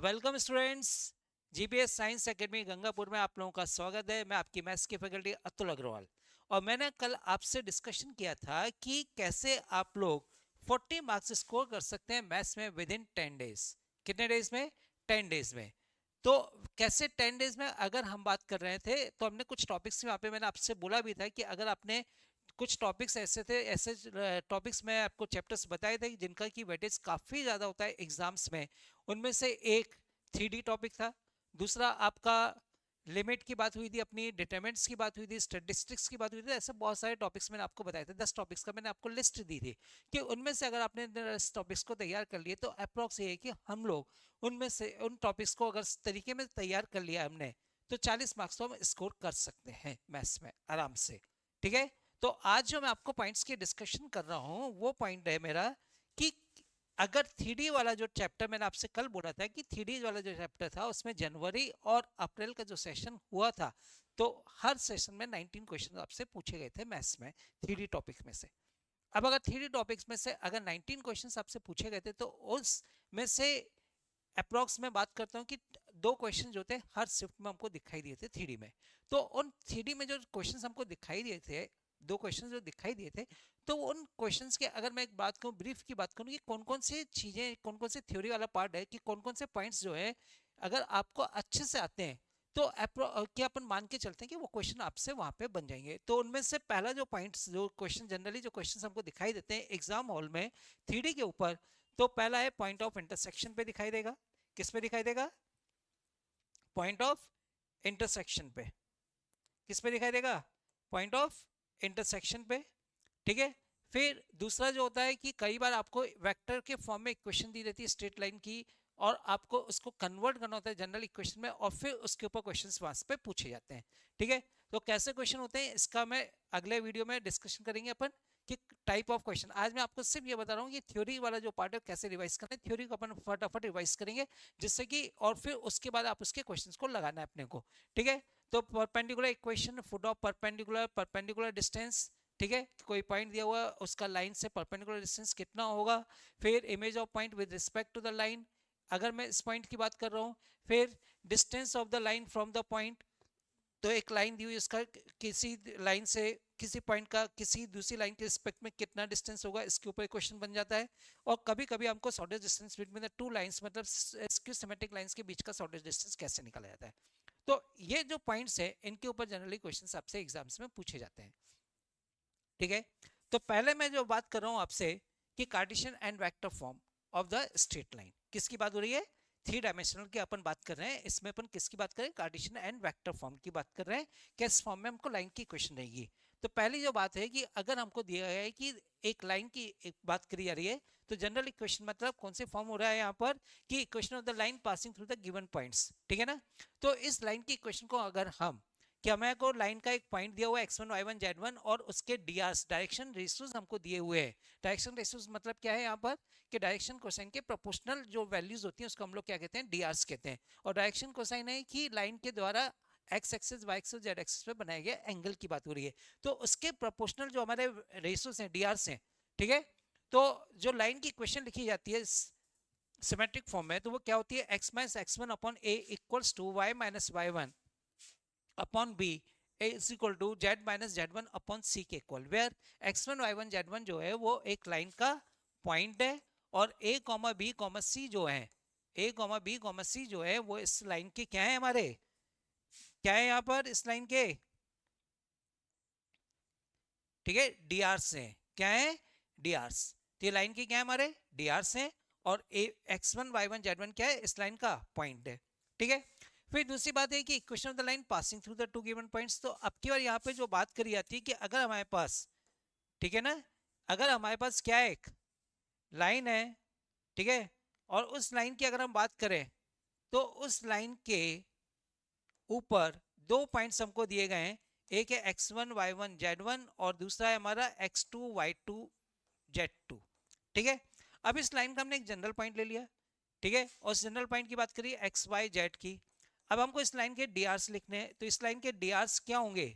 Welcome students. GPS science academy Gangapur में आप लोगों का स्वागत है। मैं आपकी मैथ्स की फैकल्टी अतुल अग्रवाल। और मैंने कल आपसे डिस्कशन किया था कि कैसे आप लोग 40 मार्क्स स्कोर कर सकते हैं मैथ्स में विद इन 10 डेज। कितने डेज में? 10 डेज में। तो कैसे 10 डेज में अगर हम बात कर रहे थे तो हमने कुछ टॉपिक्स में वहाँ पे मैंने आपसे बोला भी था कि अगर आपने कुछ टॉपिक्स ऐसे थे, ऐसे टॉपिक्स में आपको चैप्टर्स बताए थे जिनका की वेटेज काफ़ी ज़्यादा होता है एग्जाम्स में। उनमें से एक 3D टॉपिक था, दूसरा आपका लिमिट की बात हुई थी, अपनी डिटरमिनेंट्स की बात हुई थी, स्टैटिस्टिक्स की बात हुई थी। ऐसे बहुत सारे टॉपिक्स मैंने आपको बताए थे, 10 टॉपिक्स का मैंने आपको लिस्ट दी थी कि उनमें से अगर आपने 10 टॉपिक्स को तैयार कर लिए तो अप्रोक्स ये है कि हम लोग उनमें से उन टॉपिक्स को अगर इस तरीके में तैयार कर लिया हमने तो 40 मार्क्स तो हम स्कोर कर सकते हैं मैथ्स में आराम से। ठीक है, तो आज जो मैं आपको पॉइंट्स की डिस्कशन कर रहा हूं वो पॉइंट है मेरा कि अगर 3D वाला जो चैप्टर मैंने आपसे कल बोला था कि 3D वाला जो चैप्टर था उसमें जनवरी और अप्रैल का जो सेशन हुआ था तो हर सेशन में 19 क्वेश्चन आपसे पूछे गए थे मैथ्स में 3D टॉपिक में से। अब अगर 3D टॉपिक्स में से अगर 19 क्वेश्चन आपसे पूछे गए थे तो उस में से अप्रोक्स में बात करता हूँ कि 2 क्वेश्चन जो थे हर शिफ्ट में हमको दिखाई दिए थे 3D में। तो उन 3D में जो क्वेश्चन हमको दिखाई दिए थे, 2 क्वेश्चन जो दिखाई दिए थे, तो उन क्वेश्चंस के अगर मैं एक बात करूं, ब्रीफ की बात करूं कि कौन कौन सी चीजें, कौन कौन से थ्योरी वाला पार्ट है कि कौन कौन से पॉइंट्स जो है अगर आपको अच्छे से आते हैं तो क्या अपन मान के चलते हैं कि वो क्वेश्चन आपसे वहां पे बन जाएंगे। तो उनमें से पहला जो पॉइंट्स, जो क्वेश्चन जनरली जो क्वेश्चन हमको दिखाई देते हैं एग्जाम हॉल में 3D के ऊपर, तो पहला है पॉइंट ऑफ इंटरसेक्शन पे दिखाई देगा। किस पे दिखाई देगा? पॉइंट ऑफ इंटरसेक्शन पे। किस पे दिखाई देगा? पॉइंट ऑफ इंटरसेक्शन पे। ठीक है, फिर दूसरा जो होता है कि कई बार आपको वेक्टर के फॉर्म में इक्वेशन दी रहती है स्ट्रेट लाइन की और आपको उसको कन्वर्ट करना होता है जनरल इक्वेशन में और फिर उसके ऊपर क्वेश्चंस वहां पे पूछे जाते हैं। ठीक है, तो कैसे क्वेश्चन होते हैं इसका मैं अगले वीडियो में डिस्कशन करेंगे अपन कि टाइप ऑफ क्वेश्चन। आज मैं आपको सिर्फ ये बता रहा हूँ कि थ्योरी वाला जो पार्ट है कैसे रिवाइज करना है। थ्योरी को अपन फटाफट रिवाइज करेंगे जिससे कि और फिर उसके बाद आप उसके क्वेश्चंस को लगाना है अपने को। ठीक है, तो perpendicular equation, foot of perpendicular, perpendicular distance. ठीक है, कोई पॉइंट दिया हुआ है उसका लाइन से परपेंडिकुलर डिस्टेंस कितना होगा। फिर image of point with respect to the line, अगर मैं इस पॉइंट की बात कर रहा हूं। फिर distance of the line from the point, तो एक लाइन दी हुई उसका किसी लाइन से किसी पॉइंट का किसी दूसरी लाइन के रिस्पेक्ट में कितना डिस्टेंस होगा, इसके ऊपर क्वेश्चन बन जाता है। और कभी कभी हमको shortest distance between the two lines, मतलब स्क्यू सिमेट्रिक लाइंस के बीच का शॉर्टेस्ट डिस्टेंस कैसे निकाला जाता है। तो ये जो पॉइंट्स है इनके ऊपर जनरली क्वेश्चन आपसे एग्जाम्स में पूछे जाते हैं। ठीक है, तो पहले मैं जो बात कर रहा हूं आपसे कि Cartesian and vector form of the straight line, किसकी बात हो रही है? 3 डायमेंशनल की अपन बात कर रहे हैं। इसमें अपन किसकी बात करें? कार्टेशियन एंड वेक्टर फॉर्म की बात कर रहे हैं। किस फॉर्म में हमको लाइन की इक्वेशन रहेगी? तो पहली जो बात है कि अगर हमको दिया गया है कि एक लाइन की एक बात करी जा रही है तो जनरल इक्वेशन मतलब कौन से फॉर्म हो रहा है यहाँ पर कि equation of the line passing through the given points. ठीक है ना, तो इस लाइन की इक्वेशन को अगर हम, कि हमें को लाइन का एक पॉइंट दिया हुआ है x1 y1 z1 और उसके डीआरस डायरेक्शन रेशियोज हमको दिए हुए हैं। डायरेक्शन रेशियोज मतलब क्या है यहाँ पर कि डायरेक्शन कोसाइन के प्रोपोर्शनल जो वैल्यूज होती हैं उसको हम लोग क्या कहते हैं? डीआरस कहते हैं। और डायरेक्शन कोसाइन है कि लाइन के द्वारा x axis y axis z axis पे बनाया गया एंगल की बात हो रही है। तो उसके प्रोपोर्शनल जो हमारे रेशियोज हैं, डीआरस हैं। ठीक है, तो जो लाइन की इक्वेशन लिखी जाती है सिमेट्रिक फॉर्म में तो वो क्या होती है? X minus x one upon a equals to y minus y one upon b is equal to z minus z1 upon c के equal, where x1 y1 z1 जो है वो एक लाइन का पॉइंट है और a कॉमा बी कॉमा सी जो है, a कॉमा बी कॉमा सी जो है वो इस लाइन के क्या है? हमारे क्या है यहाँ पर इस लाइन के? ठीक है, डीआरस है। क्या है? डीआरस। तो ये लाइन के क्या है? हमारे डीआरस है और ए x1 y1 z1 क्या है? इस लाइन का पॉइंट है। ठीक है, फिर दूसरी बात है कि equation of the line passing through the two given points. तो अब की बार यहाँ पे जो बात करी जाती है कि अगर हमारे पास, ठीक है ना, अगर हमारे पास क्या है? एक लाइन है, ठीक है, और उस लाइन की अगर हम बात करें तो उस लाइन के ऊपर 2 पॉइंट्स हमको दिए गए हैं। एक है x1 y1 z1 और दूसरा है हमारा x2 y2 z2। ठीक है, अब इस लाइन का हमने एक जनरल पॉइंट ले लिया। ठीक है, और जनरल पॉइंट की बात करिए एक्स वाई जेड की। अब हमको इस लाइन के डीआरस लिखने हैं तो इस लाइन के डीआरस क्या होंगे?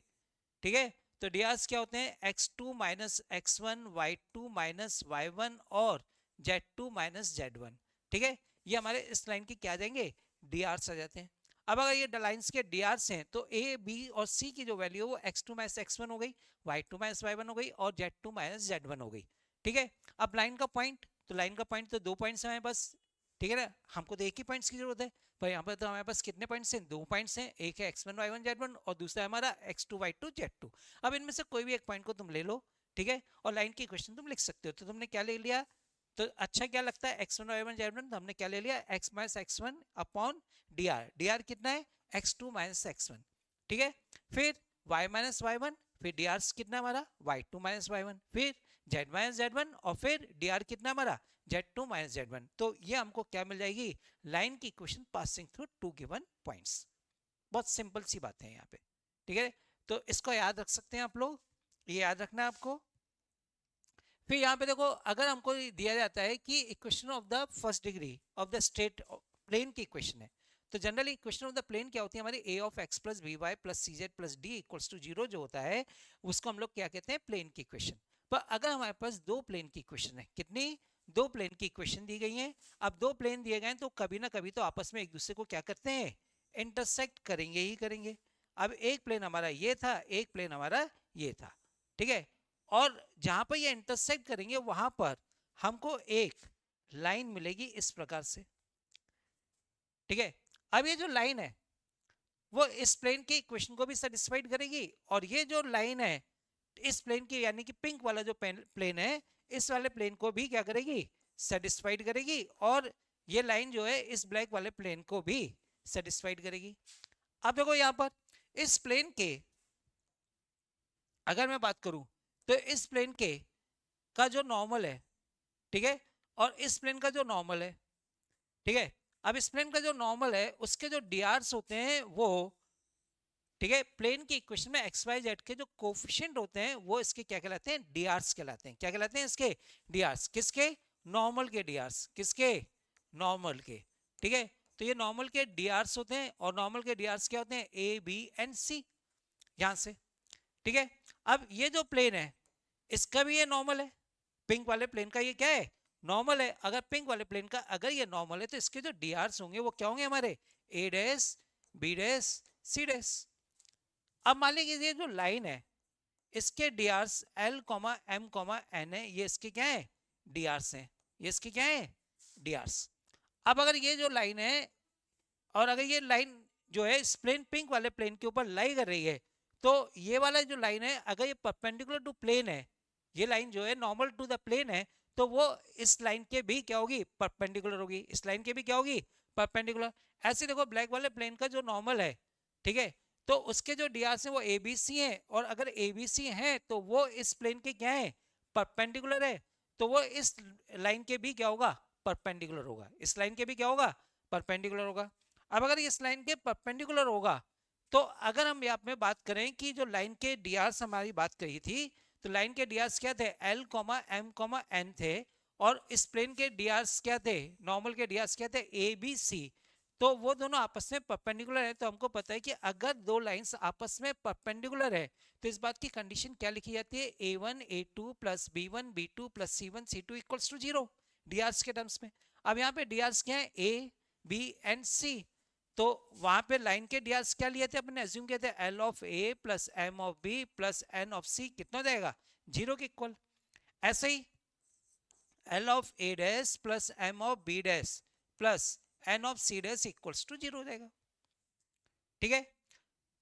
ठीक है, तो डीआरस क्या होते हैं? x2 minus x one, y2 minus y1 और z2 माइनस z1। ठीक है, ये हमारे इस लाइन के क्या आ जाएंगे, डी आर्स आ जाते हैं। अब अगर ये लाइंस के डी आर्स हैं तो ए बी और सी की जो वैल्यू है वो x2 माइनस x1 हो गई, y2 माइनस y1 हो गई और z2 माइनस z1 हो गई। ठीक है, अब लाइन का पॉइंट, तो लाइन का पॉइंट तो 2 पॉइंट्स हैं हमारे पास, ठीक है ना, हमको तो एक ही पॉइंट्स की जरूरत है, पर यहाँ पर तो हमारे पास कितने पॉइंट्स हैं, 2 पॉइंट्स हैं, एक है x1 y1 z1 और दूसरा है हमारा x2 y2 z2। अब इनमें से कोई भी एक पॉइंट को तुम ले लो, ठीक है, और लाइन की इक्वेशन तुम लिख सकते हो। तो तुमने क्या ले लिया, तो अच्छा क्या लगता है x1 y1 z1, तो हमने क्या ले लिया x minus x1 upon dr कितना है x2 माइनस x1, ठीक है, फिर y माइनस y1, फिर dr कितना हमारा y2 माइनस y1, फिर z माइनस z1 और फिर dr कितना हमारा z2 माइनस z1। तो ये हमको क्या मिल जाएगी, लाइन की equation passing through two given points. बहुत सिंपल सी बात है यहाँ पे, ठीक है, तो इसको याद रख सकते हैं आप लोग, ये याद रखना है आपको। फिर यहाँ पे देखो, अगर हमको दिया जाता है कि equation of the first degree of the straight plane की इक्वेशन है, तो generally equation of the plane क्या होती है हमारी, a of x plus b y plus c z plus d equals to 0 जो होता है उसको हम लोग क्या कहते हैं, प्लेन की इक्वेशन। पर अगर हमारे पास दो प्लेन की इक्वेशन है, कितनी, दो प्लेन की इक्वेशन दी गई है, अब दो प्लेन दिए गए तो कभी ना कभी तो आपस में एक दूसरे को क्या करते हैं, इंटरसेक्ट करेंगे ही करेंगे। अब एक प्लेन हमारा ये था, एक प्लेन हमारा ये था, ठीक है, और जहां पर ये इंटरसेक्ट करेंगे वहां पर हमको एक लाइन मिलेगी इस प्रकार से, ठीक है। अब ये जो लाइन है वो इस प्लेन के इक्वेशन को भी सेटिस्फाइड करेगी, और ये जो लाइन है इस प्लेन की यानी कि पिंक वाला जो प्लेन है इस वाले प्लेन को भी क्या करेगी, सेटिस्फाइड करेगी, और ये लाइन जो है इस ब्लैक वाले प्लेन को भी सेटिस्फाइड करेगी। अब देखो यहां पर इस प्लेन के अगर मैं बात करूं तो इस प्लेन के का जो नॉर्मल है, ठीक है, और इस प्लेन का जो नॉर्मल है, ठीक है, अब इस प्लेन का जो नॉर्मल है उसके जो डीआरस होते हैं वो, ठीक है, प्लेन की इक्वेशन में एक्स वाई जेड के जो कोफिशिएंट होते हैं वो इसके क्या कहलाते हैं, डीआरस कहलाते हैं। क्या कहलाते हैं इसके, डीआरस, किसके, नॉर्मल के डीआरस, किसके, नॉर्मल के, ठीक है, तो ये नॉर्मल के डीआरस होते हैं, और नॉर्मल के डीआरस क्या होते हैं, ए बी एंड सी, यहां से, ठीक है। अब ये जो प्लेन है इसका भी ये नॉर्मल है, पिंक वाले प्लेन का ये क्या है, नॉर्मल है। अगर पिंक वाले प्लेन का अगर ये नॉर्मल है तो इसके जो डीआरस होंगे वो क्या होंगे हमारे, a dash b dash c dash. अब मान लीजिए ये जो लाइन है इसके DRs l comma m comma n है, ये इसके क्या है, डीआरस हैं, ये इसके क्या है, डीआरस। अब अगर ये जो लाइन है और अगर ये लाइन जो है इस प्लेन पिंक वाले प्लेन के ऊपर लाई कर रही है, तो ये वाला जो लाइन है अगर ये परपेंडिकुलर टू प्लेन है, ये लाइन जो है नॉर्मल टू द प्लेन है, तो वो इस लाइन के भी क्या होगी, परपेंडिकुलर होगी, इस लाइन के भी क्या होगी, परपेंडिकुलर। ऐसे देखो ब्लैक वाले प्लेन का जो नॉर्मल है, ठीक है, तो उसके जो डीआरस है वो ए बी सी है, और अगर ए बी सी है तो वो इस प्लेन के क्या है, परपेंडिकुलर है, तो वो इस लाइन के भी क्या होगा, परपेंडिकुलर होगा, इस लाइन के भी क्या होगा, परपेंडिकुलर होगा। अब अगर इस लाइन के परपेंडिकुलर होगा तो अगर हम यहाँ पे बात करें कि जो लाइन के डीआरस हमारी बात कही थी, तो लाइन के डीआरस क्या थे, l comma m comma n थे, और इस प्लेन के डीआरस क्या थे, नॉर्मल के डीआरस क्या थे, ए बी सी, तो वो दोनों आपस में परपेंडिकुलर है। तो हमको पता है कि अगर दो लाइंस आपस में परपेंडिकुलर है तो इस बात की कंडीशन क्या लिखी जाती है, a1 a2 plus b1 b2 plus c1 c2 equals to 0 DRs के टर्म्स में। अब यहाँ पे डीआरस क्या है, a b एंड c, तो वहां पे लाइन के डीआरस क्या लिए थे अपने, एज्यूम किए थे l of a plus m of b plus n of c कितना हो जाएगा, 0 के इक्वल। ऐसे ही l of a dash plus m of b dash plus n of c dash equals to 0 हो जाएगा, ठीक है।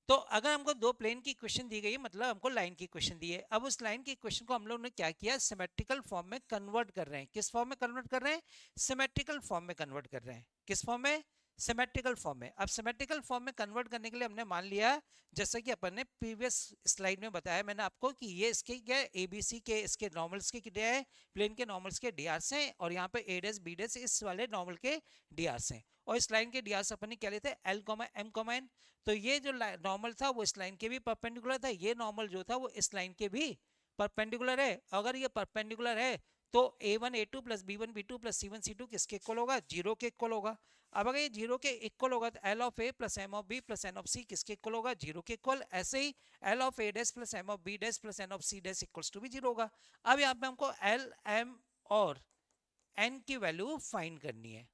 तो अगर हमको दो प्लेन की इक्वेशन दी गई है मतलब हमको लाइन की इक्वेशन दी है, अब उस लाइन की इक्वेशन को हम लोग ने क्या किया, सिमेट्रिकल फॉर्म में कन्वर्ट कर रहे हैं। किस फॉर्म में कन्वर्ट कर रहे हैं, सिमेट्रिकल फॉर्म में कन्वर्ट कर रहे हैं। किस फॉर्म में, सिमेट्रिकल फॉर्म में। अब सिमेट्रिकल फॉर्म में कन्वर्ट करने के लिए हमने मान लिया, जैसा कि अपन ने प्रीवियस स्लाइड में बताया मैंने आपको, कि ये इसके क्या है, एबीसी के इसके नॉर्मल्स के क्या है, प्लेन के नॉर्मल्स के डीआरस हैं, और यहाँ पे ए डैश बी डैश इस वाले नॉर्मल के डीआरस हैं, और इस लाइन के डीआरस अपन ने क्या लेते हैं, l comma m comma n. तो ये जो नॉर्मल था वो इस लाइन के भी परपेंडिकुलर था, ये नॉर्मल जो था वो इस लाइन के भी परपेंडिकुलर है। अगर ये परपेंडिकुलर है तो a1 a2 plus b1 b2 plus c1 c2 किसके इक्वल होगा, 0 के इक्वल होगा। अब अगर ये 0 के इक्वल होगा तो l of a plus m of b plus n of c किसके इक्वल होगा, 0 के इक्वल। ऐसे ही l of a dash plus m of b dash plus n of c dash equals to भी 0 होगा। अब यहाँ पे हमको एल एम और एन की वैल्यू फाइंड करनी है,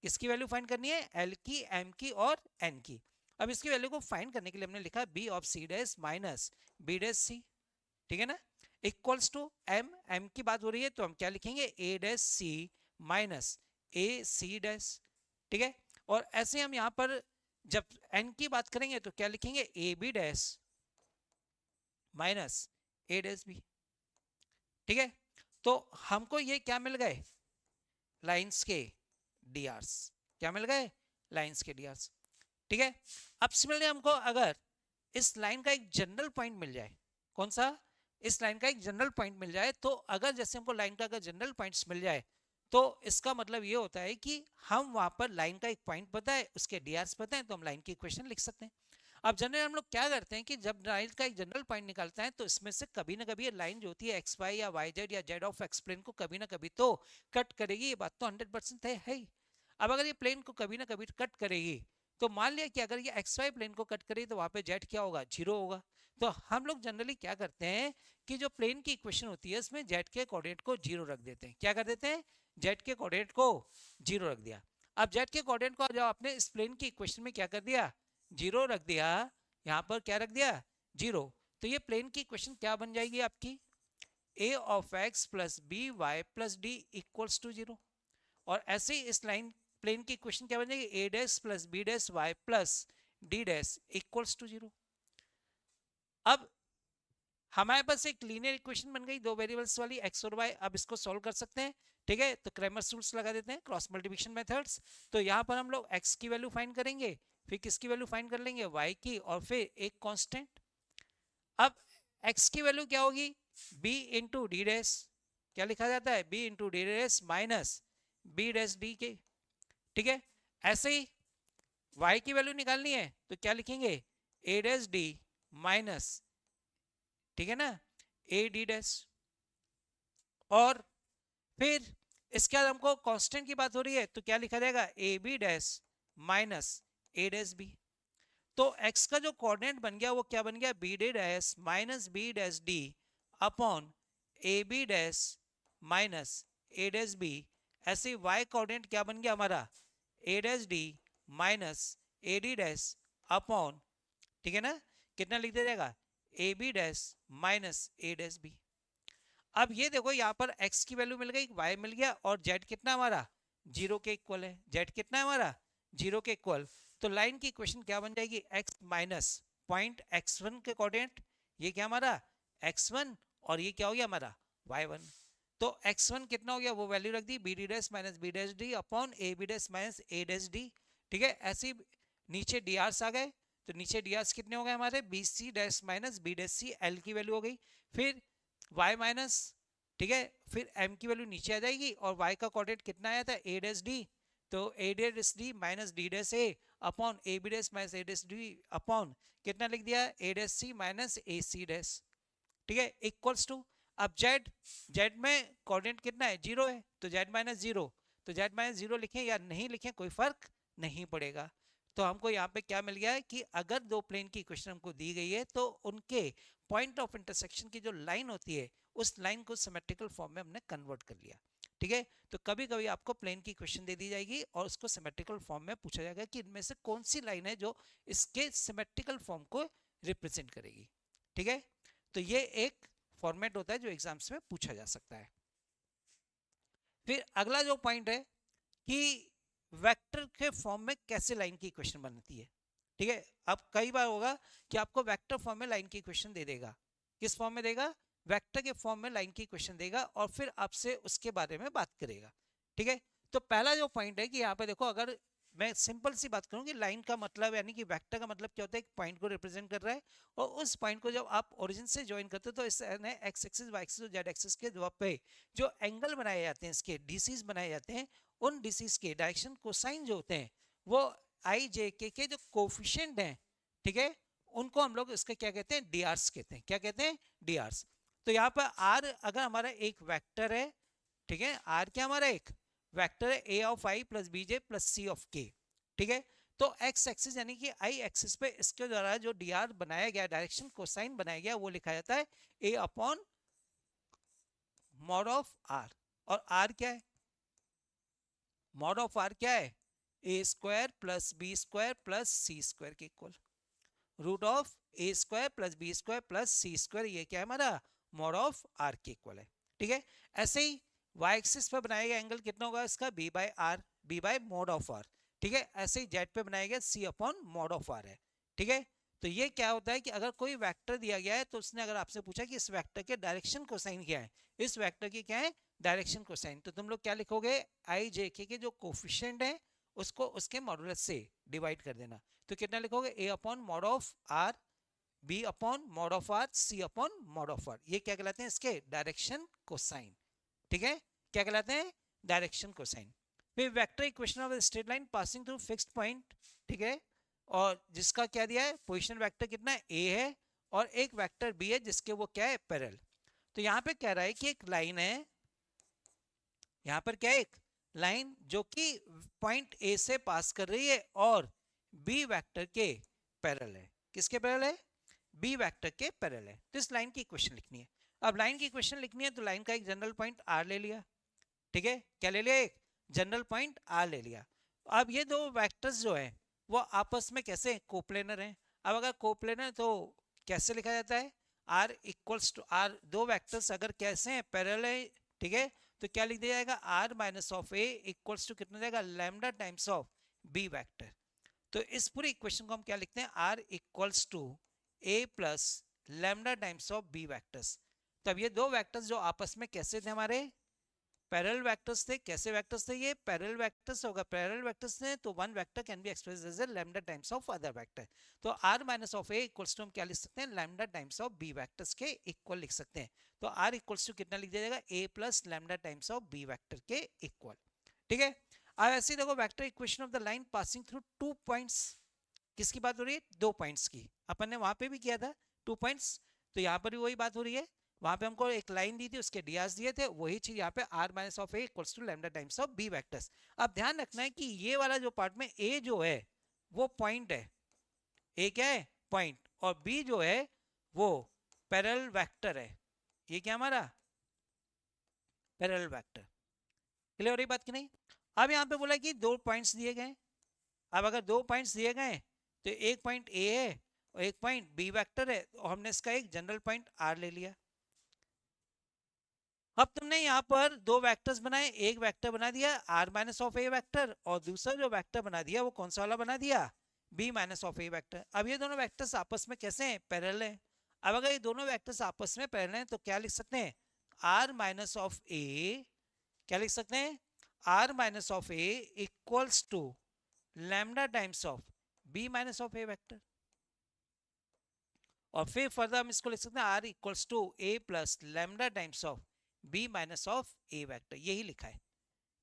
किसकी वैल्यू फाइंड करनी है? एल की, एम की और एन की। अब इसकी वैल्यू को फाइंड करने के लिए हमने लिखा b of c dash minus b dash c, ठीक है ना, इक्वल्स टू एम, एम की बात हो रही है तो हम क्या लिखेंगे? ए dash c minus a c dash, ठीक है। और ऐसे हम यहां पर जब एन की बात करेंगे तो क्या लिखेंगे? A b dash minus a dash b, ठीक है। तो हमको ये क्या मिल गए? लाइंस के डीआरस, क्या मिल गए? लाइंस के डीआरस, ठीक है। अब सिमिलरली हमको अगर इस लाइन का एक जनरल पॉइंट मिल जाए, कौन सा? इस लाइन का एक जनरल पॉइंट मिल जाए, तो अगर जैसे हमको लाइन का अगर जनरल पॉइंट्स मिल जाए तो इसका मतलब ये होता है कि हम वहां पर लाइन का एक पॉइंट पता है, उसके डीआरस पता है, तो हम लाइन की इक्वेशन लिख सकते हैं। अब जनरल हम लोग क्या करते हैं कि जब लाइन का एक जनरल पॉइंट निकालते हैं तो इसमें से कभी ना कभी ये लाइन जो होती है एक्स वाई या वाई जेड या जेड ऑफ एक्स प्लेन को कभी ना कभी तो कट करेगी, ये बात तो 100% है ही। अब अगर ये प्लेन को कभी ना कभी कट करेगी तो मान लिया कि अगर ये एक्स वाई प्लेन को कट करे तो वहां पे जेड क्या होगा? जीरो होगा। तो हम लोग जनरली क्या करते हैं कि जो प्लेन की इक्वेशन होती है उसमें जेड के कोऑर्डिनेट को जीरो रख देते हैं। क्या कर देते हैं? जेड के कोऑर्डिनेट को जीरो रख दिया। अब जेड के कोऑर्डिनेट को जब आपने इस प्लेन की इक्वेशन में क्या कर दिया? जीरो रख दिया, यहां पर क्या रख दिया? जीरो। तो ये प्लेन की इक्वेशन क्या बन जाएगी आपकी? a of x plus b y plus d equals to zero. और ऐसे ही इस लाइन प्लेन की इक्वेशन क्या बन जाएगी? a dash plus b dash y plus d dash equals to zero. अब हमारे पास एक लीनियर इक्वेशन बन गई दो वेरिएबल्स वाली x और y। अब इसको सॉल्व कर सकते हैं, ठीक है। तो क्रेमर्स रूल्स लगा देते हैं, क्रॉस मल्टीप्लिकेशन मेथड्स। तो यहाँ पर हम लोग x की वैल्यू फाइंड करेंगे, फिर किसकी वैल्यू फाइंड कर लेंगे? y की, और फिर एक कांस्टेंट। अब x की वैल्यू क्या होगी? b इंटू डी डैश, क्या लिखा जाता है? b into d dash minus b dash d के, ठीक है। ऐसे ही y की वैल्यू निकालनी है तो क्या लिखेंगे? a डैश डी माइनस, ठीक है ना, ए डी डैश। और फिर इसके बाद हमको कांस्टेंट की बात हो रही है तो क्या लिखा जाएगा? A b dash minus a dash b. तो x का जो कोऑर्डिनेट बन गया वो क्या बन गया? B d dash minus b dash d upon a b dash minus a dash b. ऐसे ही y कोऑर्डिनेट क्या बन गया हमारा? A dash d minus a d dash upon, ठीक है ना, कितना लिख दिया जाएगा? A b dash minus a dash b. अब ये देखो यहाँ पर x की वैल्यू मिल गई, y मिल गया, और z कितना हमारा? जीरो के इक्वल है। z कितना है हमारा? जीरो के इक्वल। तो लाइन की इक्वेशन क्या बन जाएगी? x माइनस पॉइंट x1 के कोऑर्डिनेट, ये क्या हमारा? x1, और ये क्या हो गया हमारा? y1। तो x1 कितना हो गया? वो वैल्यू रख दी, b d dash minus b dash d upon a b dash minus a dash d, ठीक है। ऐसे ही नीचे डी आर्स आ गए, तो नीचे डी आर्स कितने हो गए हमारे? B c dash minus b dash c, l की वैल्यू हो गई। फिर y माइनस, ठीक है, फिर m की वैल्यू नीचे आ जाएगी, और y का कोऑर्डिनेट कितना आया था? a डैश डी, तो a dash d minus d dash a upon a b dash minus a dash d upon कितना लिख दिया? a dash c minus a c dash, ठीक है, इक्वल्स टू। अब z में कोऑर्डिनेट कितना है? जीरो है, तो z माइनस जीरो, तो z माइनस जीरो लिखें या नहीं लिखें कोई फर्क नहीं पड़ेगा। तो हमको यहाँ पे क्या मिल गया है कि अगर दो प्लेन की इक्वेशन हमको दी गई है तो उनके पॉइंट ऑफ इंटरसेक्शन की जो लाइन होती है उस लाइन को सिमेट्रिकल फॉर्म में हमने कन्वर्ट कर लिया, ठीक है। तो कभी कभी आपको प्लेन की इक्वेशन दे दी जाएगी और उसको सिमेट्रिकल फॉर्म में पूछा जाएगा कि इनमें से कौन सी लाइन है जो इसके सिमेट्रिकल फॉर्म को रिप्रेजेंट करेगी, ठीक है। तो ये एक फॉर्मेट होता है जो एग्जाम्स में पूछा जा सकता है। फिर अगला जो पॉइंट है कि वेक्टर के फॉर्म में कैसे लाइन की इक्वेशन बनती है, ठीक है। अब कई बार होगा कि आपको वेक्टर फॉर्म में लाइन की इक्वेशन दे देगा। किस फॉर्म में देगा? वेक्टर के फॉर्म में लाइन की इक्वेशन देगा, और फिर आपसे उसके बारे में बात करेगा, ठीक है। तो पहला जो पॉइंट है कि यहाँ पे देखो, अगर मैं सिंपल सी बात करूं कि लाइन का मतलब यानी कि वेक्टर का मतलब क्या होता है? एक पॉइंट को रिप्रेजेंट कर रहा है, और उस पॉइंट को जब आप ओरिजिन से ज्वाइन करते हो तो इस एक्स एक्सिस वाई एक्सिस और जेड एक्सिस के पे जो एंगल बनाए जाते हैं, इसके डीसीज बनाए जाते हैं, उन डीसीज के डायरेक्शन कोसाइन जो होते हैं वो आई जे के जो कोफिशिएंट हैं, ठीक है, उनको हम लोग इसके क्या कहते हैं? डीआरस कहते हैं। क्या कहते हैं? डीआरस। तो यहाँ पर आर अगर हमारा एक वेक्टर है, ठीक है, आर क्या हमारा एक वेक्टर है, a of i plus b j plus c of k, ठीक है। तो एक्स एक्सिस यानी कि आई एक्सिस पे इसके द्वारा जो डी आर बनाया गया, डायरेक्शन कोसाइन बनाया गया, वो लिखा जाता है A upon mod of R. और आर क्या है? मॉड ऑफ आर क्या है? A square plus B square plus C square के equal. Root of A square plus B square plus C square, ये क्या है हमारा मॉड ऑफ आर के इक्वल है। ठीक है, ऐसे ही वाई एक्सिस पे बनाएगा एंगल कितना होगा इसका b by r, b by mod of r. ठीक है, ऐसे ही जेड पे बनाएगा c upon mod of r है। ठीक है, तो ये क्या होता है कि अगर कोई वेक्टर दिया गया है तो उसने अगर आपसे पूछा कि इस वेक्टर के डायरेक्शन कोसाइन क्या है, इस वेक्टर की क्या है डायरेक्शन कोसाइन, तो तुम लोग क्या लिखोगे आई जे के जो कोफिशिएंट है उसको उसके मॉडुलस से डिवाइड कर देना। तो कितना लिखोगे A upon mod of R, B upon mod of R, C upon mod of R, ये क्या कहलाते हैं इसके डायरेक्शन कोसाइन। ठीक है, क्या कहलाते हैं डायरेक्शन कोसाइन। फिर vector equation of straight line passing through fixed point. ठीक है, और जिसका क्या दिया है पोजीशन वेक्टर कितना है ए है और एक वेक्टर बी है जिसके वो क्या है पैरेलल। तो यहाँ पे कह रहा है कि एक लाइन है, यहाँ पर क्या है एक लाइन जो कि पॉइंट ए से पास कर रही है और बी वेक्टर के पैरेलल है। किसके पैरेलल है बी वेक्टर के पैरेलल है। तो इस लाइन की इक्वेशन लिखनी है। अब लाइन की इक्वेशन लिखनी है तो लाइन का एक जनरल पॉइंट आर ले लिया। ठीक है, क्या ले लिया एक जनरल पॉइंट आर ले लिया। अब ये दो वेक्टर्स जो है वो आपस में कैसे कोप्लेनर हैं। अब अगर कोप्लेनर तो कैसे लिखा जाता है आर इक्वल्स टू आर, दो वेक्टर्स अगर कैसे हैं पैरेलल है, ठीक है, तो क्या लिख दिया जाएगा r minus of a equals to कितना जाएगा lambda times of b vector. तो इस पूरी इक्वेशन को हम क्या लिखते हैं r equals to a plus lambda times of b vectors. तब ये दो वेक्टर्स जो आपस में कैसे थे हमारे पैरेलल वेक्टर्स थे। कैसे वेक्टर्स थे ये पैरेलल वेक्टर्स होगा, पैरेलल वेक्टर्स थे तो one vector can be expressed as a lambda times of other vector. तो r minus of a equals to हम क्या लिख सकते हैं lambda times of b vectors के इक्वल लिख सकते हैं। तो r इक्वल्स टू कितना लिख दिया जाएगा a plus lambda times of b vector के इक्वल। ठीक है, अब ऐसे ही देखो vector equation of the line passing through two points, किसकी बात हो रही है दो पॉइंट्स की, अपन ने वहां पे भी किया था टू पॉइंट्स, तो यहाँ पर भी वही बात हो रही है। वहां पे हमको एक लाइन दी थी उसके डीआर्स दिए थे, वही चीज यहाँ पे r minus of a equals to lambda times of b vectors. अब ध्यान रखना है कि ये वाला जो पार्ट में a जो है वो पॉइंट है, a क्या है पॉइंट, और b जो है वो पैरेलल वेक्टर है। ये क्या हमारा पैरेलल वेक्टर। क्लियर हो रही बात की नहीं। अब यहाँ पे बोला कि दो पॉइंट्स दिए गए, अब अगर दो पॉइंट्स दिए गए तो एक पॉइंट ए है और एक पॉइंट बी वेक्टर है, और हमने इसका एक जनरल पॉइंट आर ले लिया। अब तुमने यहाँ पर दो वेक्टर्स बनाए, एक वेक्टर बना दिया r minus of a vector और दूसरा जो वेक्टर बना दिया वो कौन सा वाला बना दिया b minus of a vector. अब ये दोनों वेक्टर्स आपस में कैसे हैं पैरेलल हैं। अब अगर ये दोनों वेक्टर्स आपस में पैरेलल हैं तो क्या लिख सकते हैं आर माइनस ऑफ ए, क्या लिख सकते हैं r minus of a equals to lambda times of b minus of a vector. और फिर फर्दर हम इसको लिख सकते हैं r equals to a plus lambda times of b minus of a vector, यही लिखा है।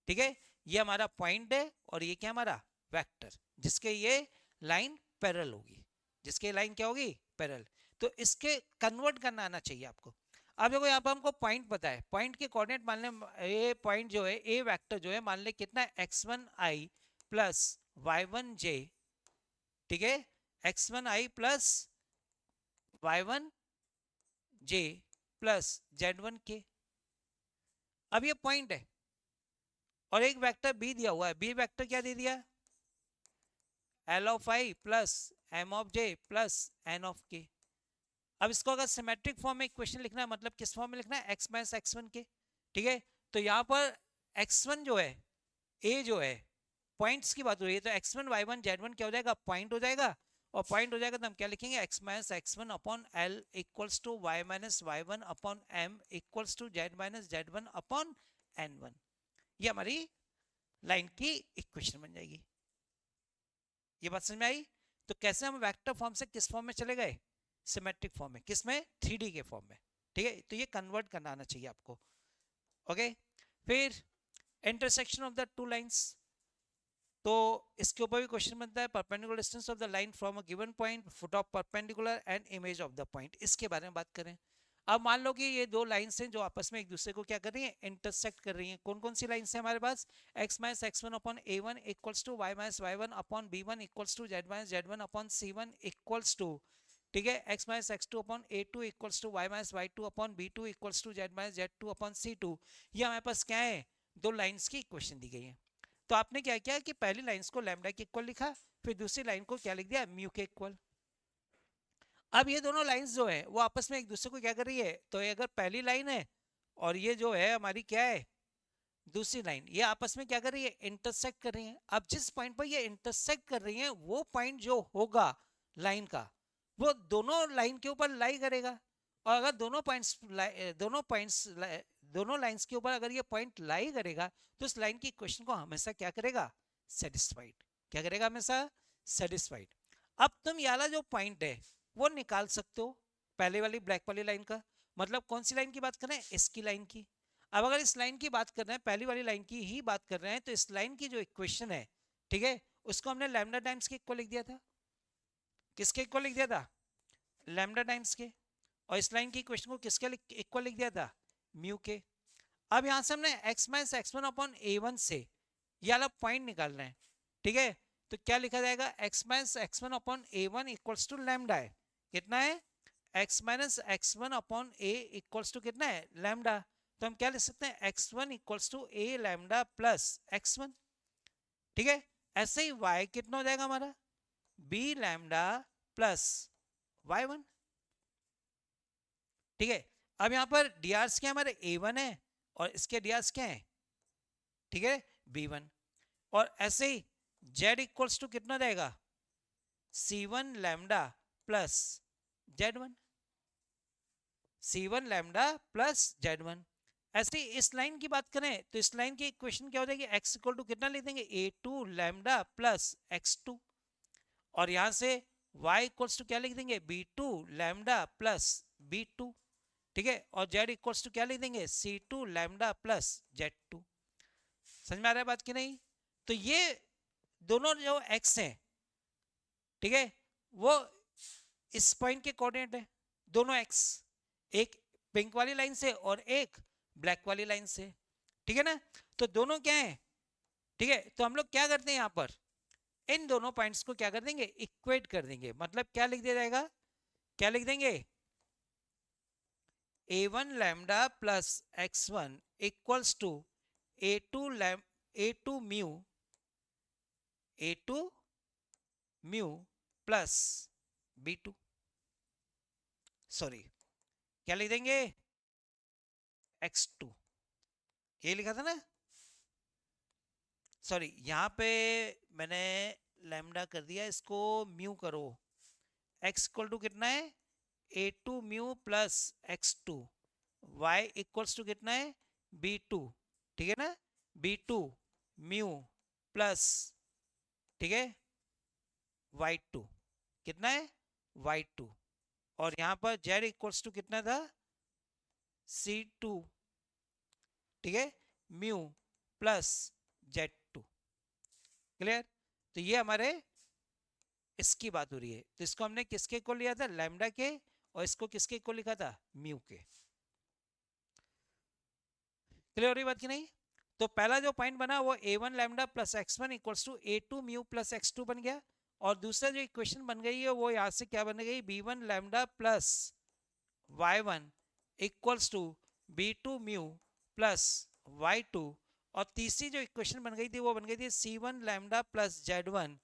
ठीक है, ये हमारा पॉइंट है और ये क्या हमारा वेक्टर जिसके ये लाइन पैरेलल होगी, जिसके लाइन क्या होगी पैरेलल। तो इसके कन्वर्ट करना आना चाहिए आपको। अब देखो यहाँ पर हमको पॉइंट पता है, पॉइंट के कोऑर्डिनेट मान ले ये पॉइंट जो है ए वेक्टर जो है मान ले कितना है x1i प्लस y1j। ठीक है, x1i plus y1j plus z1k। अब ये पॉइंट है और एक वेक्टर बी दिया हुआ है, बी वेक्टर क्या दे दिया l of i plus m of j plus n of k. अब इसको अगर सिमेट्रिक फॉर्म में इक्वेशन लिखना है मतलब किस फॉर्म में लिखना है एक्स माइनस एक्स वन के। ठीक है, तो यहाँ पर x1 जो है ए जो है पॉइंट्स की बात हो रही है तो x1 y1 z1 क्या हो जाएगा पॉइंट हो जाएगा, और पॉइंट हो जाएगा तो हम क्या लिखेंगे x minus x1 upon l equals to y minus y1 upon m equals to z minus z1 upon n1। ये हमारी लाइन की इक्वेशन बन जाएगी। ये बात समझ में आई। तो कैसे हम वेक्टर फॉर्म से किस फॉर्म में चले गए सिमेट्रिक फॉर्म में, किस में 3D के फॉर्म में। ठीक है, तो ये कन्वर्ट करना आना चाहिए आपको। ओके, फिर intersection of the two lines, तो इसके ऊपर भी क्वेश्चन बनता है perpendicular distance of the line from a given point, foot of perpendicular and image of the point, इसके बारे में बात करें। अब मान लो कि ये दो लाइंस हैं जो आपस में एक दूसरे को क्या कर रही हैं इंटरसेक्ट कर रही हैं। कौन कौन सी लाइंस हैं हमारे पास x minus x1 upon a1 equals to y minus y1 upon b1 equals to z minus z1 upon c1 equals to, ठीक है, x minus x2 upon a2 equals to y minus y2 upon b2 equals to z minus z2 upon c2। ये हमारे पास क्या है दो lines की equation दी गई है। तो आपने क्या किया कि पहली लाइंस को लैम्डा के इक्वल लिखा, फिर दूसरी लाइन को क्या लिख दिया, म्यू के इक्वल। अब ये दोनों लाइंस जो है वो आपस में एक दूसरे को क्या कर रही है, तो ये अगर पहली लाइन है और ये जो है हमारी क्या है दूसरी लाइन, ये आपस में क्या कर रही है, इंटरसेक्ट कर रही है। अब जिस पॉइंट पर ये इंटरसेक्ट कर रही है वो पॉइंट जो होगा लाइन का, वो दोनों लाइन के ऊपर लाई करेगा। और अगर दोनों लाइंस के ऊपर अगर ये पॉइंट लाई करेगा तो उस लाइन की इक्वेशन को हमेशा क्या करेगा, सेटिस्फाइड। क्या करेगा, हमेशा सेटिस्फाइड। अब तुम ये वाला जो पॉइंट है वो निकाल सकते हो पहले वाली ब्लैक वाली लाइन का। मतलब कौन सी लाइन की बात कर रहे हैं, इसकी लाइन की। अब अगर इस लाइन की बात कर रहे हैं, पहली वाली लाइन की ही बात कर रहे हैं, तो इस लाइन की जो इक्वेशन है, ठीक है, उसको हमने लैम्डा टाइम्स के इक्वल लिख दिया था। किसके इक्वल लिख दिया था, लैम्डा टाइम्स के। और इस लाइन की इक्वेशन को किसके इक्वल लिख दिया था, म्यू के। अब यहां से हमने x minus x1 upon a1 से ये वाला पॉइंट निकालना है, ठीक है। तो क्या लिखा जाएगा, x minus x1 upon a1 equals to lambda है, कितना है, x minus x1 upon a equals to कितना है, लैम्डा। तो हम क्या लिख सकते हैं, x1 equals to a lambda plus x1, ठीक है। ऐसे ही y कितना हो जाएगा हमारा, b लैम्डा प्लस y1, ठीक है। अब यहां पर drs क्या हमारे a1 है और इसके drs क्या है, ठीक है, b1। और ऐसे ही z इक्वल्स टू कितना जाएगा, c1 lambda plus z1, c1 lambda plus z1। ऐसे ही इस लाइन की बात करें तो इस लाइन की इक्वेशन क्या हो जाएगी, x इक्वल टू कितना लिख देंगे, a2 लैम्डा प्लस x2। और यहां से y इक्वल्स टू क्या लिख देंगे, b2 लैम्डा प्लस b2, ठीक है। और z इक्वल्स टू क्या लिख देंगे, c2 लैम्डा प्लस z2। समझ में आ रहा है बात की नहीं। तो ये दोनों जो x हैं, ठीक है, वो इस पॉइंट के कोऑर्डिनेट है, दोनों x, एक पिंक वाली लाइन से और एक ब्लैक वाली लाइन से, ठीक है ना। तो दोनों क्या है, ठीक है। तो हम लोग क्या करते हैं, यहां पर इन दोनों पॉइंट्स को क्या कर देंगे, इक्वेट कर देंगे। मतलब क्या लिख दिया जाएगा, क्या लिख देंगे, a1 lambda plus x1 equals to a2 mu plus b2, sorry क्या लिख देंगे, x2, ये लिखा था ना, सॉरी यहां पे मैंने लैम्डा कर दिया, इसको म्यू करो। x इक्वल टू कितना है, a2 mu plus x2, y equals to कितना है, b2, ठीक है ना, b2 म्यू प्लस, ठीक है, y2 कितना है, y2। और यहां पर z इक्वल्स टू कितना था, c2, ठीक है, म्यू प्लस z2, क्लियर। तो ये हमारे इसकी बात हो रही है। तो इसको हमने किसके इक्वल लिया था, लैम्डा के, और इसको किसके इक्वल लिखा था, म्यू के। क्लियर हो रही बात की नहीं। तो पहला जो पॉइंट बना वो a1 lambda plus x1 equals to a2 mu plus x2 बन गया। और दूसरा जो इक्वेशन बन गई है वो यहां से क्या बन गई, b1 lambda plus y1 equals to b2 mu plus y2। और तीसरी जो इक्वेशन बन गई थी वो बन गई थी c1 lambda plus z1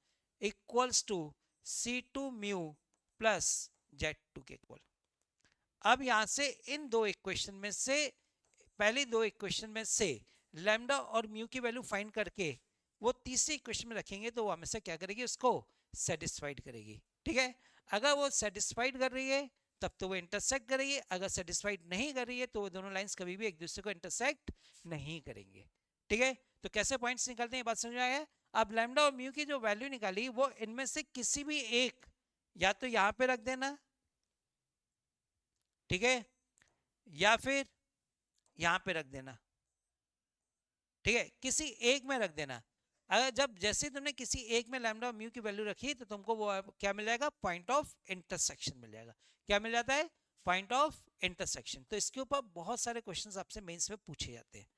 equals to c2 mu plus z2 के इक्वल। अब यहां से इन दो इक्वेशन में से, पहली दो इक्वेशन में से लैम्डा और म्यू की वैल्यू फाइंड करके वो तीसरी इक्वेशन में रखेंगे तो वो हमेशा क्या करेगी, उसको सेटिस्फाइड करेगी, ठीक है। अगर वो सेटिस्फाइड कर रही है तब तो वो इंटरसेक्ट करेगी, अगर सेटिस्फाइड नहीं कर रही है तो वो दोनों लाइंस कभी भी एक दूसरे को इंटरसेक्ट नहीं करेंगे, ठीक है। तो कैसे पॉइंट्स निकलते हैं, ये बात समझ में आया। अब लैम्डा और म्यू की जो वैल्यू निकाली वो इनमें से किसी भी एक, या तो यहां पे रख देना, ठीक है, या फिर यहां पे रख देना, ठीक है, किसी एक में रख देना। अगर जब जैसे तुमने किसी एक में लैम्डा और म्यू की वैल्यू रखी तो तुमको वो क्या मिल जाएगा, पॉइंट ऑफ इंटरसेक्शन मिल जाएगा। क्या मिल जाता है, पॉइंट ऑफ इंटरसेक्शन। तो इसके ऊपर बहुत सारे क्वेश्चंस आपसे मेंस में पूछे जाते हैं,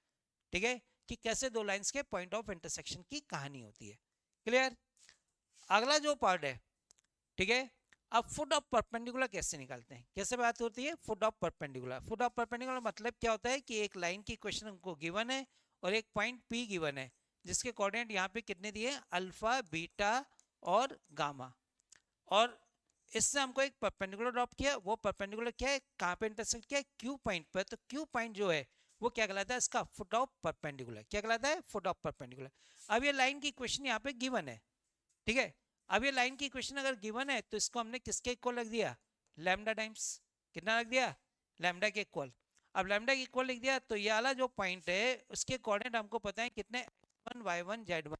ठीक है, कि कैसे दो लाइंस के पॉइंट ऑफ इंटरसेक्शन की कहानी होती है। क्लियर। अगला जो पार्ट है, ठीक है, अब फुट ऑफ परपेंडिकुलर कैसे निकालते हैं, कैसे बात होती है, foot of perpendicular. Foot of perpendicular मतलब क्या होता है कि एक लाइन की इक्वेशन हमको गिवन है और एक पॉइंट P गिवन है जिसके कोऑर्डिनेट यहाँ पे कितने दिए, अल्फा, बीटा और गामा, और इससे हमको एक परपेंडिकुलर ड्रॉप किया, वो परपेंडिकुलर क्या है, कहाँ पे इंटरसेक्ट किया है, क्यू पॉइंट पर। तो क्यू पॉइंट जो है वो क्या कहलाता है, इसका फुट ऑफ परपेंडिकुलर। क्या कहलाता है, फुट ऑफ परपेंडिकुलर। अब ये लाइन की इक्वेशन यहाँ पे गिवन है, ठीक है। अब ये लाइन की इक्वेशन अगर गिवन है तो इसको हमने किसके इक्वल रख दिया, लैम्डा टाइम्स, कितना रख दिया, लैम्डा के इक्वल। अब लैम्डा के इक्वल लिख दिया तो ये वाला जो पॉइंट है उसके कोऑर्डिनेट हमको पता है कितने, x1 y1 z1,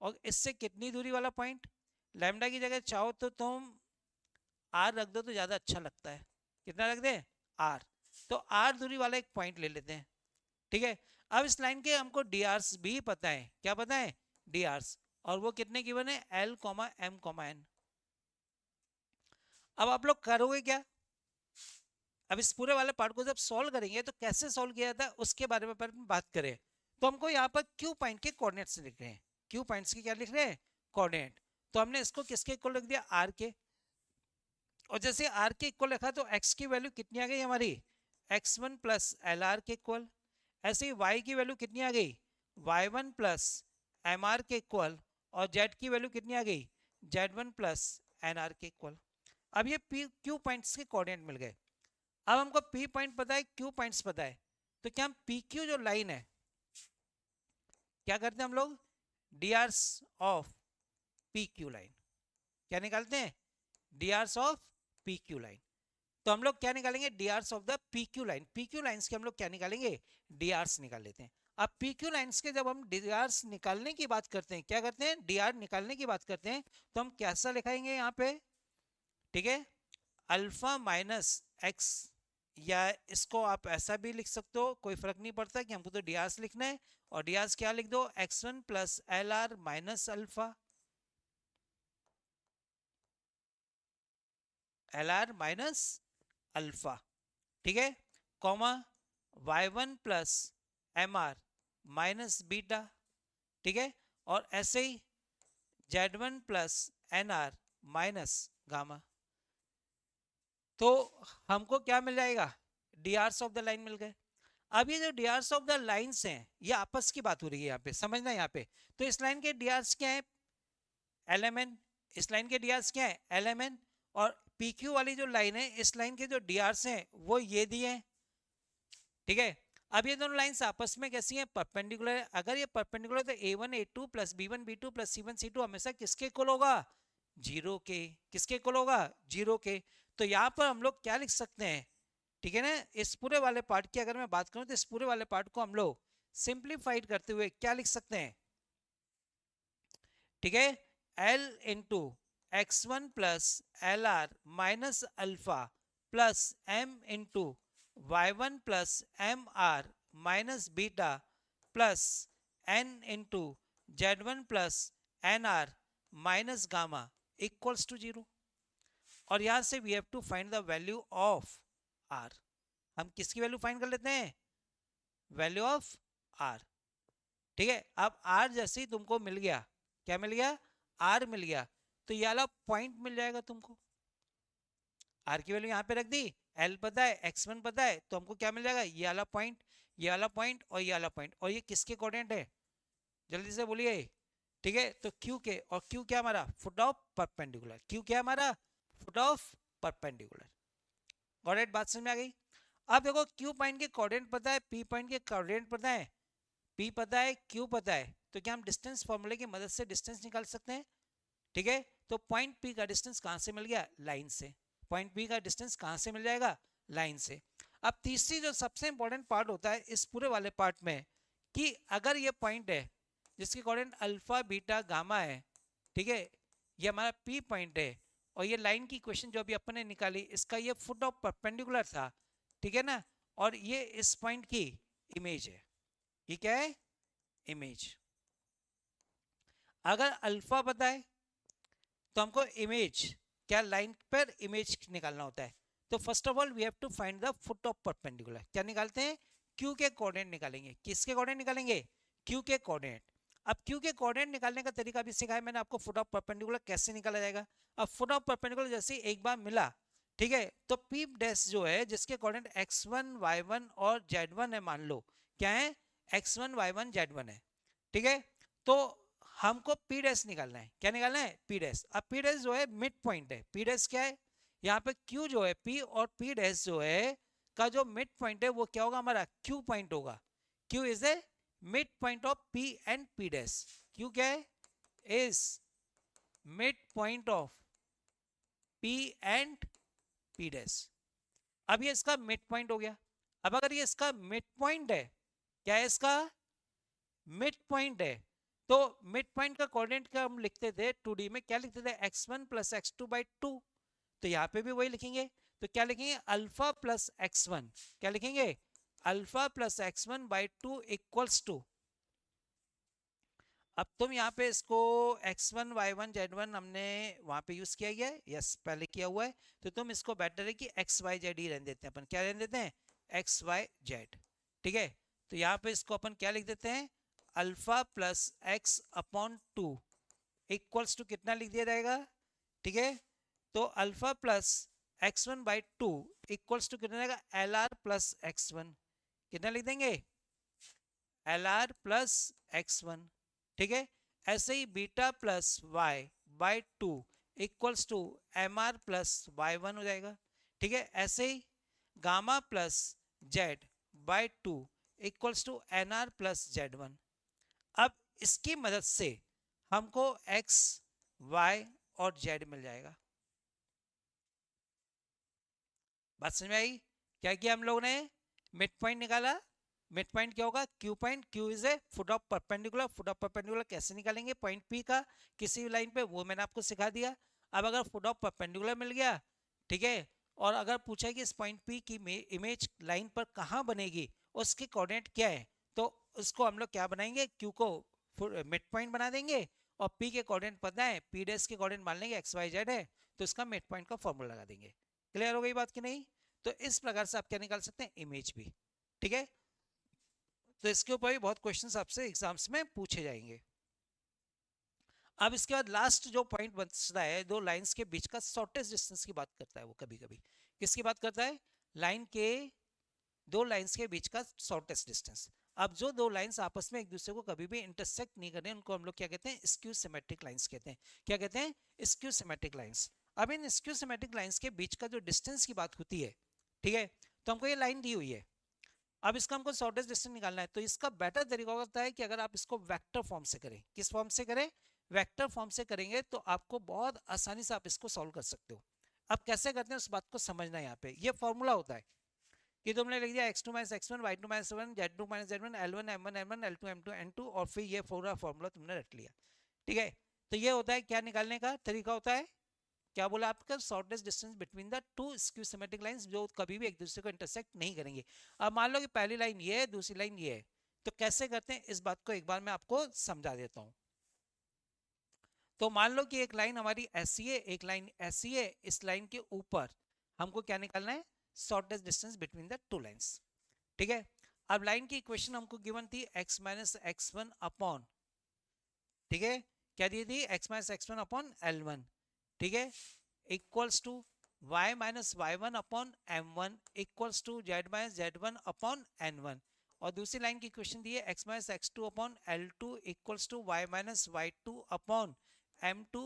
और इससे कितनी दूरी वाला पॉइंट, लैम्डा की जगह चाहो तो तुम आर रख दो तो ज्यादा अच्छा लगता है, कितना रख दे, आर। तो आर दूरी वाला एक पॉइंट ले लेते हैं, ठीक है। अब इस लाइन के हमको डी भी पता है, क्या पता है, डी, और वो कितने गिवन है, l comma m comma n. अब आप लोग करोगे क्या, अब इस पूरे वाले पार्ट को जब सॉल्व करेंगे तो कैसे सॉल्व किया जाता है उसके बारे में पर बात करें। तो हमको यहाँ पर क्यू पॉइंट के कोऑर्डिनेट्स लिख रहे हैं, क्यू पॉइंट्स के क्या लिख रहे हैं, कोऑर्डिनेट। तो हमने इसको किसके इक्वल रख दिया, आर के। और जैसे आर के इक्वल रखा तो एक्स की वैल्यू कितनी आ गई हमारी, x1 प्लस एल आर के इक्वल। ऐसे ही y की वैल्यू कितनी आ गई, y1 प्लस एम आर के इक्वल, और z की वैल्यू कितनी आ गई, z1 प्लस एन आर के इक्वल। अब ये पी क्यू पॉइंट्स के कोऑर्डिनेट मिल गए। अब हमको p पॉइंट पता है, q पॉइंट्स पता है, तो क्या हम पी क्यू जो लाइन है क्या करते हैं हम लोग, D of P Q line, क्या निकालते हैं, D of P Q line. तो हम लोग क्या निकालेंगे, D of the P Q line, P Q lines के हम लोग क्या निकालेंगे, डी निकाल लेते हैं। अब पी क्यू लाइन्स के जब हम डी निकालने की बात करते हैं, क्या करते हैं, डी निकालने की बात करते हैं, तो हम कैसा लिखाएंगे यहाँ पे, ठीक है, अल्फा माइनस एक्स, या इसको आप ऐसा भी लिख सकते हो, कोई फर्क नहीं पड़ता कि हमको तो डी लिखना है। और डी क्या लिख दो, x1 plus l r minus alpha, l r minus alpha, ठीक है, comma y1 plus m r minus beta, ठीक है, और ऐसे ही z1 plus n r minus gamma. तो हमको क्या मिल जाएगा, डी ऑफ द लाइन मिल गए। अब ये जो डी ऑफ द लाइन्स हैं ये आपस की बात हो रही है यहाँ पे, समझना यहाँ पे। तो इस लाइन के डी क्या है, एल एम एन, इस लाइन के डी क्या है, एल एम एन, और पी क्यू वाली जो लाइन है इस लाइन के जो डी हैं वो ये दिए हैं, ठीक है। अब ये दोनों लाइंस आपस में कैसी हैं, परपेंडिकुलर है। अगर ये परपेंडिकुलर तो a1 a2 plus b1 b2 plus c1 c2 हमेशा किसके इक्वल होगा, जीरो के, किसके इक्वल होगा, जीरो के। तो यहाँ पर हम लोग क्या लिख सकते हैं, ठीक है ना, इस पूरे वाले पार्ट की अगर मैं बात करूं तो इस पूरे वाले पार्ट को हम लोग सिंप्लीफाइड करते हुए क्या लिख सकते हैं, ठीक है, L into x1 plus l r minus alpha plus m into y1 plus m r minus beta plus n into z1 plus n r minus gamma equals to zero. और यहां से we have to find the value of r। हम किसकी value find कर लेते हैं, value of r, ठीक है। अब r जैसे ही तुमको मिल गया, क्या मिल गया, r मिल गया, तो ये वाला पॉइंट मिल जाएगा तुमको। r की वैल्यू यहाँ पे रख दी, l पता है, x1 पता है, तो हमको क्या मिल जाएगा, ये वाला पॉइंट, ये वाला पॉइंट और ये वाला पॉइंट। और ये किसके कोऑर्डिनेट है, जल्दी से बोलिए, ठीक है। तो q के, और q क्या हमारा, फुट ऑफ परपेंडिकुलर, q क्या हमारा, फुट ऑफ परपेंडिकुलर। कोऑर्डिनेट बात समझ में आ गई। अब देखो q पॉइंट के कोऑर्डिनेट पता है, p पॉइंट के कोऑर्डिनेट पता है, p पता है, q पता है, तो क्या हम डिस्टेंस फॉर्मूले की मदद से डिस्टेंस निकाल सकते हैं, ठीक है। तो पॉइंट p का डिस्टेंस कहां से मिल गया, लाइन से। पॉइंट p का डिस्टेंस कहां से मिल जाएगा, लाइन से। अब तीसरी जो सबसे इंपॉर्टेंट पार्ट होता है इस पूरे वाले पार्ट में, कि अगर ये पॉइंट है जिसकी कोऑर्डिनेट अल्फा बीटा गामा है, ठीक है, ये हमारा p पॉइंट है, और ये लाइन की इक्वेशन जो अभी अपन ने निकाली इसका ये फुट ऑफ परपेंडिकुलर था, ठीक है ना, और ये इस पॉइंट की इमेज है, ये क्या है, इमेज। अगर अल्फा पता है तो हमको इमेज, क्या लाइन पर इमेज निकालना होता है। तो first of all we have to find the foot of perpendicular. क्या निकालते हैं, क्यू के कोऑर्डिनेट निकालेंगे। किसके कोऑर्डिनेट निकालेंगे, क्यू के कोऑर्डिनेट। अब क्यू के कोऑर्डिनेट निकालने का तरीका भी सिखाया मैंने आपको, फुट ऑफ परपेंडिकुलर कैसे निकाला जाएगा। अब फुट ऑफ परपेंडिकुलर जैसे एक बार मिला, ठीक है, तो पी डैश जो है जिसके कोऑर्डिनेट x1 y1 और z1 है, मान लो क्या है, x1 y1 z1 है, ठीक है। तो हमको पी डैश निकालना है। क्या निकालना है? P dash. अब पी डैश जो है मिड पॉइंट है। पी डैश क्या है? यहाँ पे क्यू जो है, पी और पी डैश जो है का जो मिड पॉइंट है वो क्या होगा? हमारा क्यू पॉइंट होगा। Q is a mid point of P and P dash. Q क्या है? Is mid point of P and P dash. अब ये इसका मिड पॉइंट हो गया। अब अगर ये इसका मिड पॉइंट है, क्या है इसका? मिड पॉइंट है। तो मिड पॉइंट का कोऑर्डिनेट का हम लिखते थे 2D में, क्या लिखते थे? x1 plus x two by two. तो यहाँ पे भी वही लिखेंगे। तो क्या लिखेंगे? Alpha plus x1। क्या लिखेंगे? Alpha plus x1 by two equals to. अब तुम यहाँ पे इसको x1 y1 z1 हमने वहां पे यूज किया गया है, यस पहले किया हुआ है। तो तुम इसको बेटर है कि एक्स वाई जेड ही रहने देते हैं अपन। क्या रहने देते हैं? X y z. ठीक है। तो यहाँ पे इसको अपन क्या लिख देते हैं? Alpha plus X upon two equals to कितना लिख दिया जाएगा? ठीक है। तो alpha plus x1 by two equals to कितना जाएगा? L R plus x1। कितना लिख देंगे? L R plus x1। ठीक है। ऐसे ही beta plus Y by two equals two M R plus Y one हो जाएगा। ठीक है। ऐसे ही gamma plus Z by two equals two N R plus Z one. अब इसकी मदद से हमको एक्स वाई और जेड मिल जाएगा। बात समझ में आई? क्या किया हम लोगों ने? मिड पॉइंट निकाला। मिड पॉइंट क्या होगा? Q point. Q is a foot of perpendicular. Foot of perpendicular कैसे निकालेंगे पॉइंट पी का किसी भी लाइन पे, वो मैंने आपको सिखा दिया। अब अगर फुट ऑफ परपेंडिकुलर मिल गया, ठीक है, और अगर पूछा कि इस पॉइंट पी की इमेज लाइन पर कहाँ बनेगी, उसके कोऑर्डिनेट क्या है, तो उसको हम लोग क्या बनाएंगे? क्यू को मिड पॉइंट बना देंगे और पी के कोऑर्डिनेट पता है, पी डैश के कोऑर्डिनेट मान लेंगे एक्स वाई जेड है, तो इसका मिड पॉइंट का फॉर्मूला लगा देंगे। क्लियर हो गई बात कि नहीं? तो इस प्रकार से आप क्या निकाल सकते हैं? इमेज भी। ठीक है। तो इसके ऊपर भी बहुत क्वेश्चंस आपसे एग्जाम्स में पूछे जाएंगे। अब इसके बाद लास्ट जो पॉइंट बचता है, दो लाइंस के बीच का शॉर्टेस्ट डिस्टेंस की बात करता है वो। कभी कभी किसकी बात करता है? लाइन के, दो लाइंस के बीच का शॉर्टेस्ट डिस्टेंस। अब जो दो लाइंस आपस में एक दूसरे को कभी भी इंटरसेक्ट नहीं कर रहे, उनको हम लोग क्या कहते हैं? स्क्यू सिमेट्रिक लाइंस कहते हैं। क्या कहते हैं? Skew symmetric lines. अब इन स्क्यू सिमेट्रिक लाइंस के बीच का जो डिस्टेंस की बात होती है, ठीक है, तो हमको ये लाइन दी हुई है। अब इसका हमको शॉर्टेस्ट डिस्टेंस निकालना है, तो इसका बेटर तरीका होता है कि अगर आप इसको वेक्टर फॉर्म से करें। किस फॉर्म से करें? वेक्टर फॉर्म से करेंगे तो आपको बहुत आसानी से आप इसको सॉल्व कर सकते हो। अब कैसे करते हैं उस बात को समझना है। यहाँ पे ये फॉर्मूला होता है कि तुमने लिख दिया x2 minus x1 y2 minus y1 z2 minus z1 l1 m1 n1 l2 m2 n2 और फिर ये पूरा फॉर्मूला तुमने रट लिया। ठीक है। तो ये होता है क्या निकालने का तरीका होता है? क्या बोला आपका? Shortest distance between the two skew symmetric lines जो कभी भी एक दूसरे को इंटरसेक्ट नहीं करेंगे। अब मान लो कि पहली लाइन ये है, दूसरी लाइन ये है, तो कैसे करते हैं इस बात को एक बार मैं आपको समझा देता हूं। तो मान लो कि एक लाइन हमारी ऐसी है, एक लाइन ऐसी है, इस लाइन के ऊपर हमको क्या निकालना है? Shortest distance between the two lines. ठीक है। अब लाइन की इक्वेशन हमको गिवन थी x minus x one upon, ठीक है, क्या दी थी? x minus x one upon l one. ठीक है। Equals to y minus y one upon m one equals to z minus z one upon n one. और दूसरी लाइन की इक्वेशन दी है x minus x two upon l two equals to y minus y two upon m to